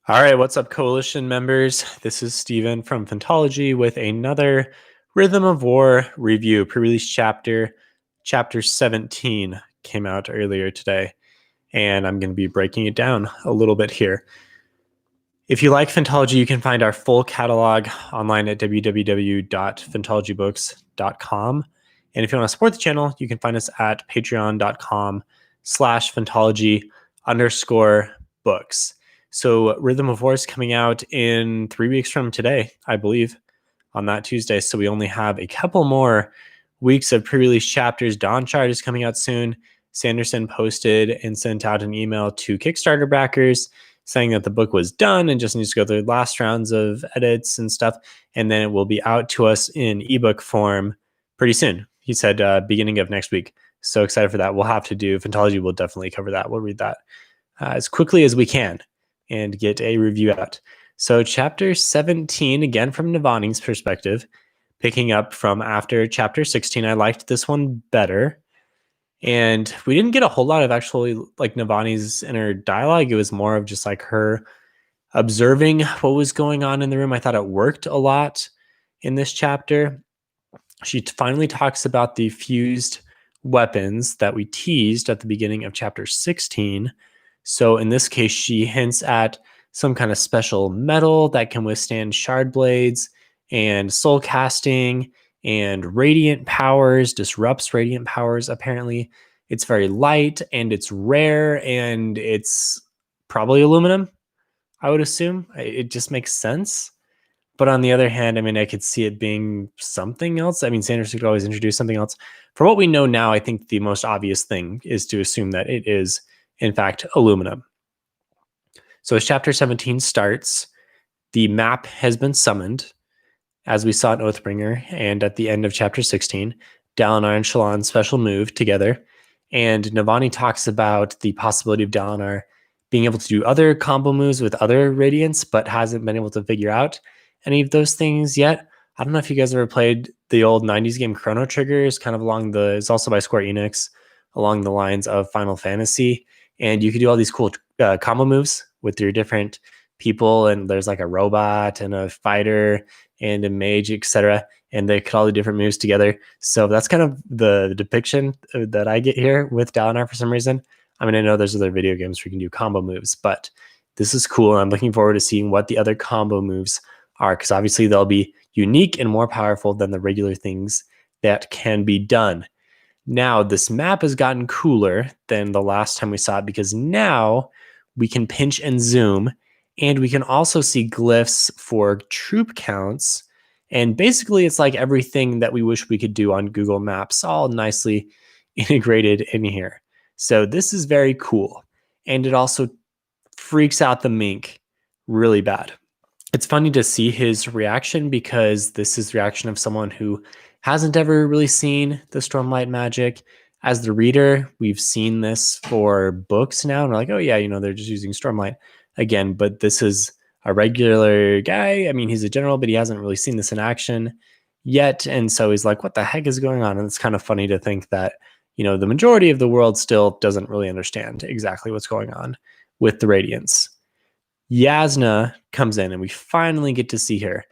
All right, what's up, Coalition members? This is Steven from Phantology with another Rhythm of War review. Pre-release chapter 17 came out earlier today, and I'm going to be breaking it down a little bit here. If you like Phantology, you can find our full catalog online at www.phantologybooks.com. And if you want to support the channel, you can find us at patreon.com/phantology_books. So Rhythm of War is coming out in 3 weeks from today, I believe, on that Tuesday. So we only have a couple more weeks of pre-release chapters. Dawn Shard is coming out soon. Sanderson posted and sent out an email to Kickstarter backers saying that the book was done and just needs to go through the last rounds of edits and stuff. And then it will be out to us in ebook form pretty soon. He said beginning of next week. So excited for that. We'll have to do, Phantology will definitely cover that. We'll read that as quickly as we can and get a review out. So chapter 17, again from Navani's perspective, picking up from after chapter 16. I liked this one better. And we didn't get a whole lot of actually like Navani's inner dialogue. It was more of just like her observing what was going on in the room. I thought it worked a lot in this chapter. She finally talks about the fused weapons that we teased at the beginning of chapter 16. So in this case, she hints at some kind of special metal that can withstand shard blades and soul casting and radiant powers, disrupts radiant powers. Apparently, it's very light and it's rare and it's probably aluminum, I would assume. It just makes sense. But on the other hand, I mean, I could see it being something else. I mean, Sanderson could always introduce something else. For what we know now, I think the most obvious thing is to assume that it is, in fact, aluminum. So as chapter 17 starts, the map has been summoned, as we saw in Oathbringer, and at the end of chapter 16, Dalinar and Shallan's special move together. And Navani talks about the possibility of Dalinar being able to do other combo moves with other Radiants, but hasn't been able to figure out any of those things yet. I don't know if you guys ever played the old 90s game Chrono Triggers, kind of along the, it's also by Square Enix, along the lines of Final Fantasy. And you could do all these cool combo moves with your different people. And there's like a robot and a fighter and a mage, etc. And they could all do different moves together. So that's kind of the depiction that I get here with Dalinar for some reason. I mean, I know there's other video games where you can do combo moves, but this is cool. And I'm looking forward to seeing what the other combo moves are, because obviously they'll be unique and more powerful than the regular things that can be done. Now, this map has gotten cooler than the last time we saw it, because now we can pinch and zoom, and we can also see glyphs for troop counts. And basically, it's like everything that we wish we could do on Google Maps, all nicely integrated in here. So this is very cool. And it also freaks out the mink really bad. It's funny to see his reaction, because this is the reaction of someone who hasn't ever really seen the Stormlight magic. As the reader, we've seen this for books now, and we're like, oh yeah, you know, they're just using Stormlight again. But this is a regular guy. I mean, he's a general, but he hasn't really seen this in action yet. And so he's like, what the heck is going on? And it's kind of funny to think that, you know, the majority of the world still doesn't really understand exactly what's going on with the Radiants. Yasna comes in, and we finally get to see her.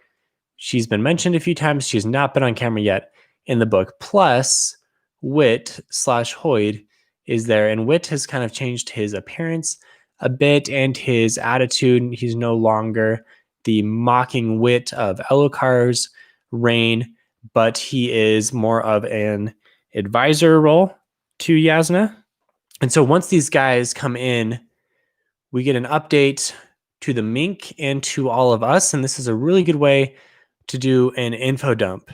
She's been mentioned a few times. She's not been on camera yet in the book. Plus, Wit/Hoyd is there, and Wit has kind of changed his appearance a bit and his attitude. He's no longer the mocking wit of Elokar's reign, but he is more of an advisor role to Yasna. And so once these guys come in, we get an update to the mink and to all of us, and this is a really good way to do an info dump.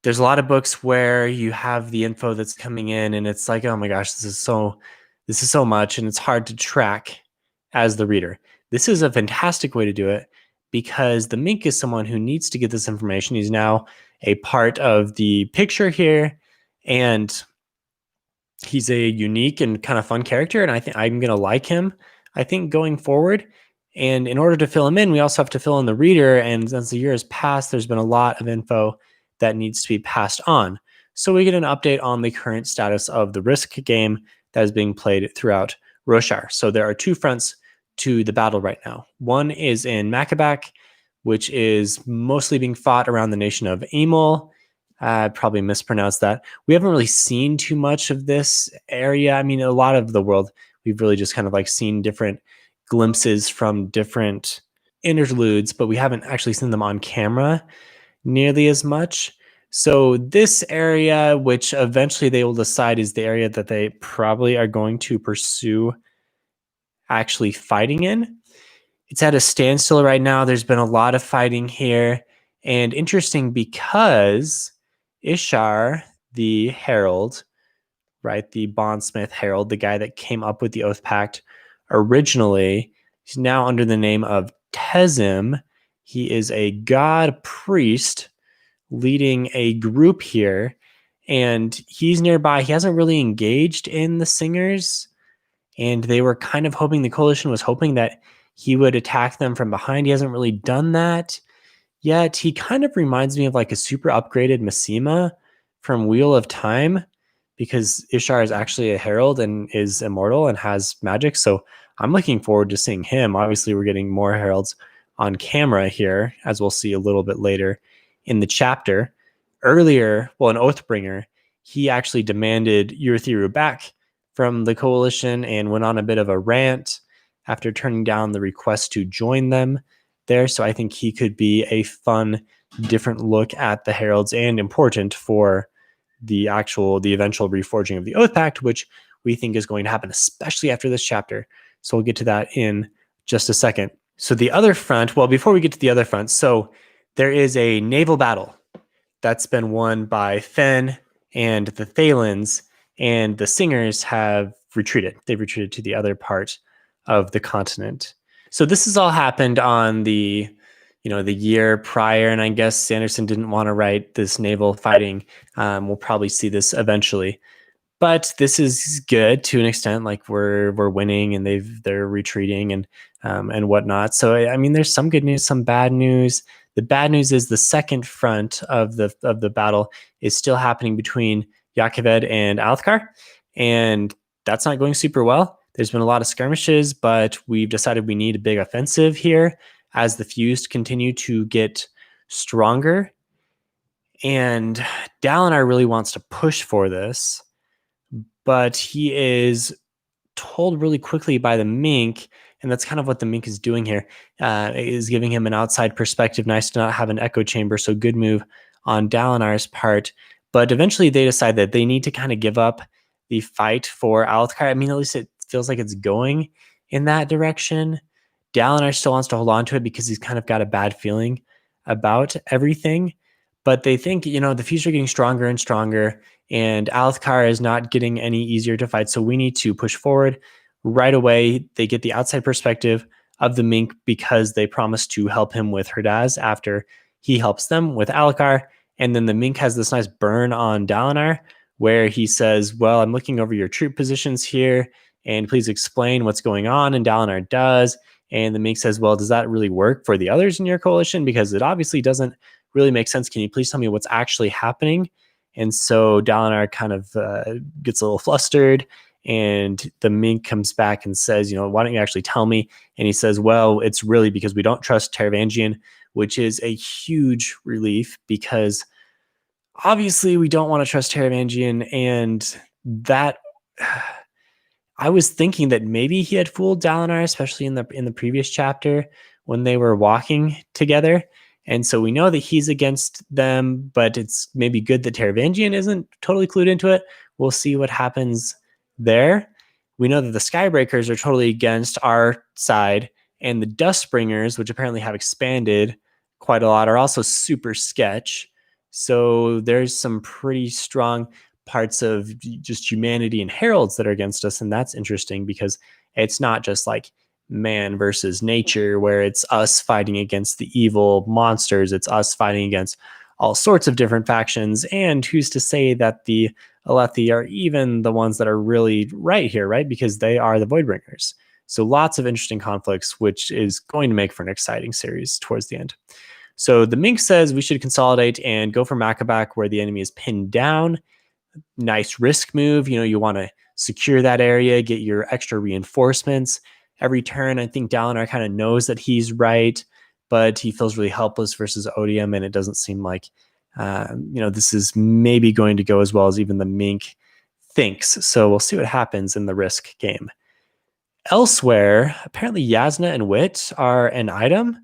There's a lot of books where you have the info that's coming in, and it's like, oh my gosh, this is so much, and it's hard to track as the reader. This is a fantastic way to do it, because the mink is someone who needs to get this information. He's now a part of the picture here, and he's a unique and kind of fun character, and I think I'm going to like him, I think, going forward. And in order to fill him in, we also have to fill in the reader, and as the year has passed, there's been a lot of info that needs to be passed on. So we get an update on the current status of the Risk game that is being played throughout Roshar. So there are two fronts to the battle right now. One is in Makabak, which is mostly being fought around the nation of Amol. I probably mispronounced that. We haven't really seen too much of this area. I mean, a lot of the world, we've really just kind of like seen different glimpses from different interludes, but we haven't actually seen them on camera nearly as much. So this area, which eventually they will decide is the area that they probably are going to pursue actually fighting in, it's at a standstill right now. There's been a lot of fighting here. And interesting because Ishar, the herald, right, the bondsmith herald, the guy that came up with the Oath Pact originally, he's now under the name of Tezim. He is a god priest leading a group here, and he's nearby. He hasn't really engaged in the singers, and they were kind of hoping, the coalition was hoping that he would attack them from behind. He hasn't really done that yet. He kind of reminds me of like a super upgraded Masima from Wheel of Time, because Ishar is actually a herald and is immortal and has magic. So I'm looking forward to seeing him. Obviously, we're getting more heralds on camera here, as we'll see a little bit later in the chapter. Earlier, well, an Oathbringer, he actually demanded Urithiru back from the coalition and went on a bit of a rant after turning down the request to join them there. So I think he could be a fun, different look at the heralds and important for the eventual reforging of the Oath Pact, which we think is going to happen, especially after this chapter. So we'll get to that in just a second. So the other front, well, before we get to the other front, so there is a naval battle that's been won by Fen and the Thalens, and the Singers have retreated. They've retreated to the other part of the continent. So this has all happened on the year prior, and I guess Sanderson didn't want to write this naval fighting. We'll probably see this eventually, but this is good to an extent. Like we're winning, and they're retreating and whatnot. So I mean, there's some good news, some bad news. The bad news is the second front of the battle is still happening between Yakaved and Althkar, and that's not going super well. There's been a lot of skirmishes, but we've decided we need a big offensive here as the Fused continue to get stronger. And Dalinar really wants to push for this, but he is told really quickly by the Mink, and that's kind of what the Mink is doing here, is giving him an outside perspective. Nice to not have an echo chamber, so good move on Dalinar's part. But eventually they decide that they need to kind of give up the fight for Althkar. I mean, at least it feels like it's going in that direction. Dalinar still wants to hold on to it because he's kind of got a bad feeling about everything. But they think, the Fused are getting stronger and stronger, and Althkar is not getting any easier to fight, so we need to push forward. Right away, they get the outside perspective of the Mink because they promise to help him with Herdaz after he helps them with Althkar. And then the Mink has this nice burn on Dalinar where he says, well, I'm looking over your troop positions here, and please explain what's going on. And Dalinar does. And the Mink says, well, does that really work for the others in your coalition? Because it obviously doesn't really make sense. Can you please tell me what's actually happening? And so Dalinar kind of gets a little flustered, and the Mink comes back and says, why don't you actually tell me? And he says, well, it's really because we don't trust Taravangian, which is a huge relief because obviously we don't want to trust Taravangian. And that I was thinking that maybe he had fooled Dalinar, especially in the previous chapter when they were walking together. And so we know that he's against them, but it's maybe good that Taravangian isn't totally clued into it. We'll see what happens there. We know that the Skybreakers are totally against our side, and the Dustbringers, which apparently have expanded quite a lot, are also super sketch. So there's some pretty strong parts of just humanity and heralds that are against us, and that's interesting because it's not just like man versus nature where it's us fighting against the evil monsters. It's us fighting against all sorts of different factions, and who's to say that the Alethi are even the ones that are really right here, right? Because they are the Voidbringers. So lots of interesting conflicts, which is going to make for an exciting series towards the end. So the Mink says we should consolidate and go for Makabak where the enemy is pinned down. Nice risk move. You want to secure that area, get your extra reinforcements, every turn. I think Dalinar kind of knows that he's right, but he feels really helpless versus Odium, and it doesn't seem like this is maybe going to go as well as even the Mink thinks. So we'll see what happens in the Risk game. Elsewhere, apparently Yasna and Wit are an item.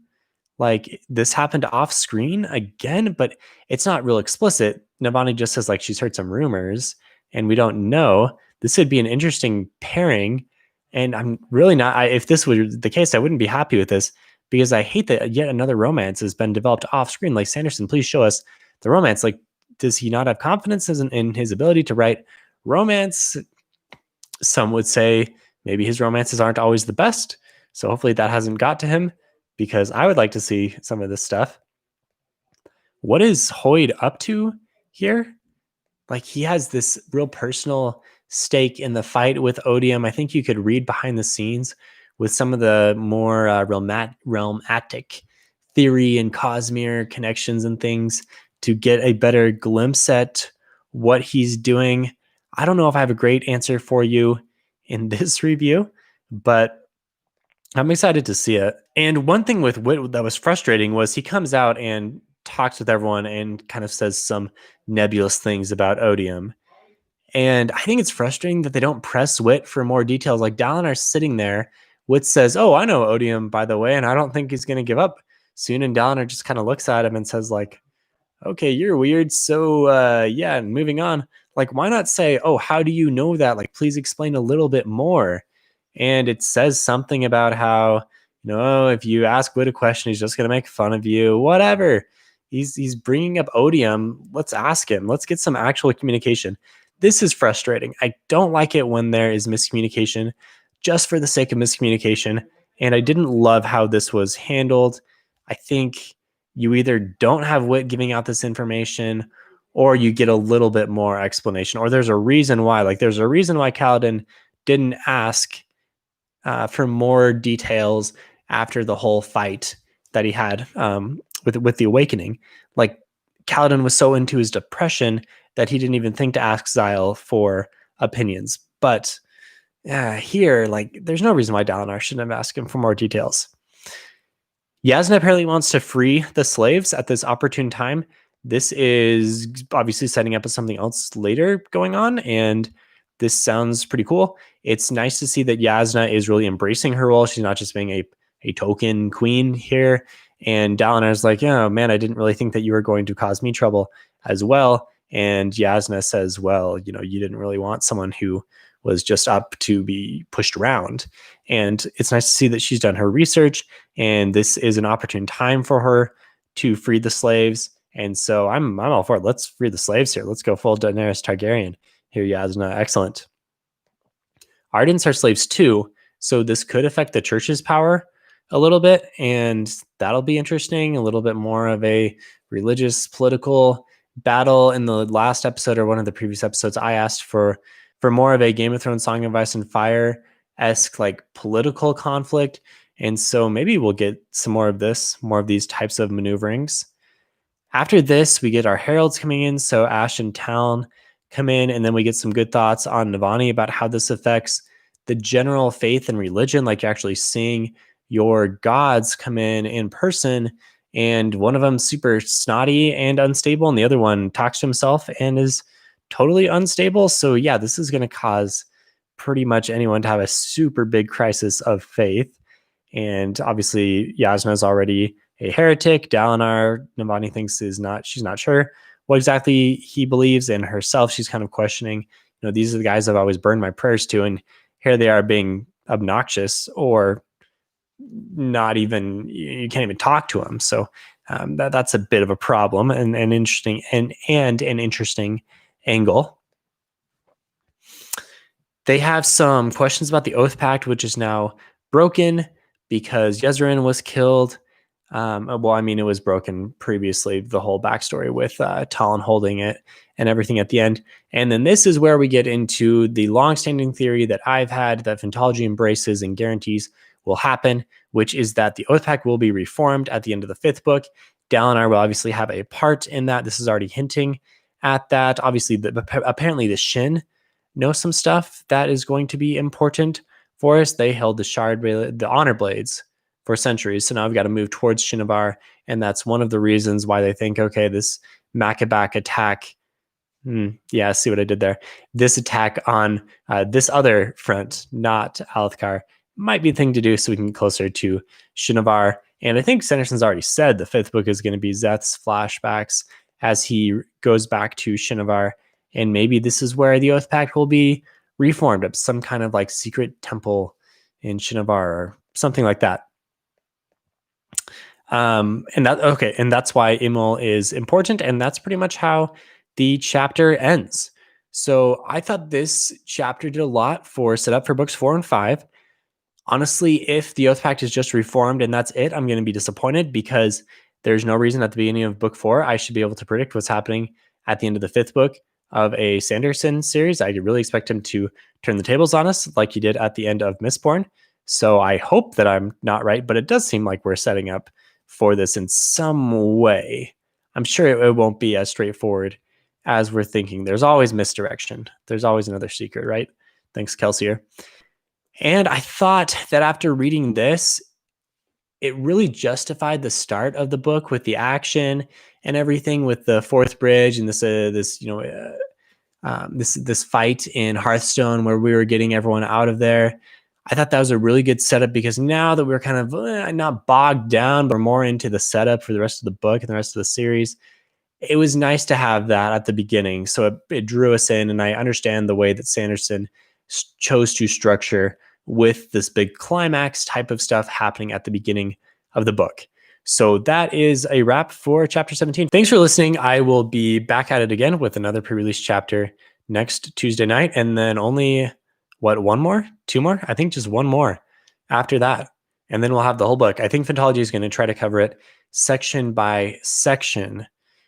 Like, this happened off screen again, but it's not real explicit. Navani just says like she's heard some rumors, and we don't know. This would be an interesting pairing, and I'm really not. If this were the case, I wouldn't be happy with this because I hate that yet another romance has been developed off screen. Like, Sanderson, please show us the romance. Like, does he not have confidence in his ability to write romance? Some would say maybe his romances aren't always the best. So hopefully that hasn't got to him, because I would like to see some of this stuff. What is Hoyd up to here? Like, he has this real personal stake in the fight with Odium. I think you could read behind the scenes with some of the more realmatic theory and Cosmere connections and things to get a better glimpse at what he's doing. I don't know if I have a great answer for you in this review, but I'm excited to see it. And one thing with Wit that was frustrating was he comes out and talks with everyone and kind of says some nebulous things about Odium. And I think it's frustrating that they don't press Wit for more details. Like, Dalinar's sitting there. Wit says, "Oh, I know Odium, by the way, and I don't think he's going to give up soon." And Dalinar just kind of looks at him and says, like, "Okay, you're weird. So, yeah, moving on." Like, why not say, "Oh, how do you know that? Like, please explain a little bit more." And it says something about how, if you ask Wit a question, he's just going to make fun of you. Whatever. He's bringing up Odium. Let's ask him. Let's get some actual communication. This is frustrating. I don't like it when there is miscommunication just for the sake of miscommunication. And I didn't love how this was handled. I think you either don't have Wit giving out this information, or you get a little bit more explanation, or there's a reason why. Like, there's a reason why Kaladin didn't ask for more details after the whole fight that he had with the Awakening. Like, Kaladin was so into his depression that he didn't even think to ask Xyle for opinions. But here, like, there's no reason why Dalinar shouldn't have asked him for more details. Yasna apparently wants to free the slaves at this opportune time. This is obviously setting up as something else later going on, and this sounds pretty cool. It's nice to see that Yasna is really embracing her role. She's not just being a token queen here. And Dalinar's like, "Yeah, man, I didn't really think that you were going to cause me trouble as well." And Yasna says, "Well, you didn't really want someone who was just up to be pushed around." And it's nice to see that she's done her research, and this is an opportune time for her to free the slaves. And so I'm all for it. Let's free the slaves here. Let's go full Daenerys Targaryen here, Yasna. Excellent. Ardents are slaves too, so this could affect the church's power a little bit, and that'll be interesting. A little bit more of a religious, political battle. In the last episode, or one of the previous episodes, I asked for more of a Game of Thrones Song of Ice and Fire-esque, like, political conflict, and so maybe we'll get some more of this, more of these types of maneuverings. After this, we get our heralds coming in, so Ash and Talon come in, and then we get some good thoughts on Navani about how this affects the general faith and religion. Like, you're actually seeing your gods come in person, and one of them super snotty and unstable, and the other one talks to himself and is totally unstable. So yeah, this is going to cause pretty much anyone to have a super big crisis of faith. And obviously Yasna is already a heretic. Dalinar, Navani thinks she's not sure what exactly he believes, and herself, she's kind of questioning, these are the guys I've always burned my prayers to, and here they are being obnoxious, or not even, you can't even talk to them. So that's a bit of a problem, and an interesting and an interesting angle. They have some questions about the Oath Pact, which is now broken because Yezerin was killed. It was broken previously, the whole backstory with Talon holding it and everything at the end. And then this is where we get into the longstanding theory that I've had that Phantology embraces and guarantees will happen, which is that the Oath Pact will be reformed at the end of the 5th book. Dalinar will obviously have a part in that. This is already hinting at that. Obviously, apparently the Shin know some stuff that is going to be important Forest, they held the honor blades for centuries. So now we've got to move towards Shinovar, and that's one of the reasons why they think, okay, this Makabak attack. Yeah, see what I did there. This attack on this other front, not Alethkar, might be a thing to do so we can get closer to Shinovar. And I think Sanderson's already said the fifth book is going to be Szeth's flashbacks as he goes back to Shinovar. And maybe this is where the Oath Pact will be reformed up, some kind of like secret temple in Shinovar or something like that. And that's why Imul is important, and that's pretty much how the chapter ends. So I thought this chapter did a lot for setup for books 4 and 5. Honestly, if the Oath Pact is just reformed and that's it, I'm going to be disappointed because there's no reason at the beginning of book 4 I should be able to predict what's happening at the end of the 5th book of a Sanderson series. I really expect him to turn the tables on us like he did at the end of Mistborn. So I hope that I'm not right, but it does seem like we're setting up for this in some way. I'm sure it won't be as straightforward as we're thinking. There's always misdirection. There's always another secret, right? Thanks, Kelsier. And I thought that after reading this, it really justified the start of the book with the action and everything, with the fourth bridge and this fight in Hearthstone where we were getting everyone out of there. I thought that was a really good setup because now that we're kind of not bogged down, but more into the setup for the rest of the book and the rest of the series, it was nice to have that at the beginning. So it drew us in, and I understand the way that Sanderson chose to structure with this big climax type of stuff happening at the beginning of the book. So that is a wrap for chapter 17. Thanks for listening. I will be back at it again with another pre-release chapter next Tuesday night, and then only two more? I think just one more after that. And then we'll have the whole book. I think Phantology is going to try to cover it section by section.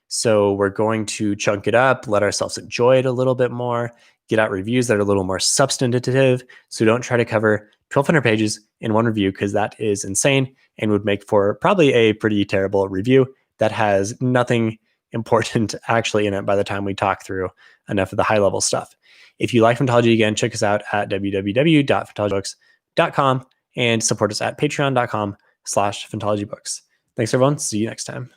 So we're going to chunk it up, let ourselves enjoy it a little bit more, get out reviews that are a little more substantive. So don't try to cover 1,200 pages in one review because that is insane and would make for probably a pretty terrible review that has nothing important actually in it by the time we talk through enough of the high level stuff. If you like Phantology, again, check us out at www.phantologybooks.com and support us at patreon.com/phantologybooks. Thanks, everyone. See you next time.